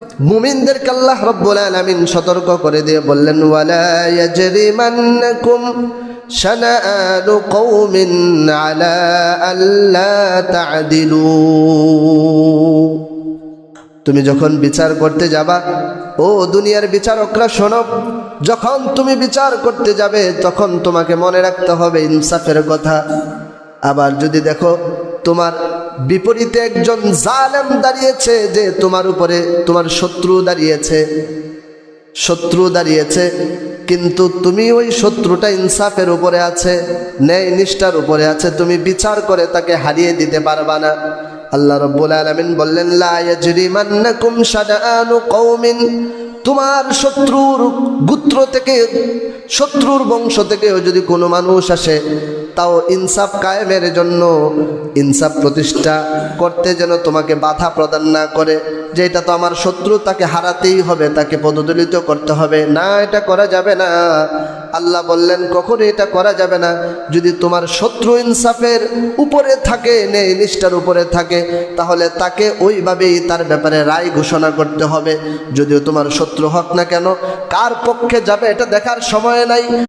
মুমিনদেরকে আল্লাহ রাব্বুল আলামিন সতর্ক করে দিয়ে বললেন, ওয়ালা ইয়াজরিমান্নাকুম শানাআনু কওমিন আলা আল্লা তা'দিলু। তুমি যখন বিচার করতে যাবা, ও দুনিয়ার বিচারকরা শোনো, যখন তুমি বিচার করতে যাবে তখন তোমাকে মনে রাখতে হবে ইনসাফের কথা। আবার যদি দেখো তোমার বিপরীতে একজন জালেম দাঁড়িয়েছে, যে তোমার উপরে তোমার শত্রু দাঁড়িয়েছে, কিন্তু তুমি ওই শত্রুটা ইনসাফের উপরে আছে, ন্যায় নিষ্ঠার উপরে আছে, তুমি বিচার করে তাকে হারিয়ে দিতে পারবা না। আল্লাহ রাব্বুল আলামিন বললেন, লা ইয়াজরিমান্নাকুম শানাআনু কওমিন, তোমার শত্রুর গোত্র থেকে, শত্রুর বংশ থেকেও যদি কোনো মানুষ আসে, তাও ইনসাফ কায়েমের জন্য, ইনসাফ প্রতিষ্ঠা করতে যেন তোমাকে বাধা প্রদান না করে, যে এটা তো আমার শত্রু, তাকে হারাতেই হবে, তাকে পদদলিত করতে হবে, না, এটা করা যাবে না। আল্লাহ বললেন কখনো এটা করা যাবে না। যদি তোমার শত্রু ইনসাফের উপরে থাকে, ন্যায় নিষ্ঠার উপরে থাকে, তাহলে তাকে ওইভাবেই তার ব্যাপারে রায় ঘোষণা করতে হবে। যদিও তোমার শত্রু হোক না কেন, কার পক্ষে যাবে এটা দেখার সময় নাই।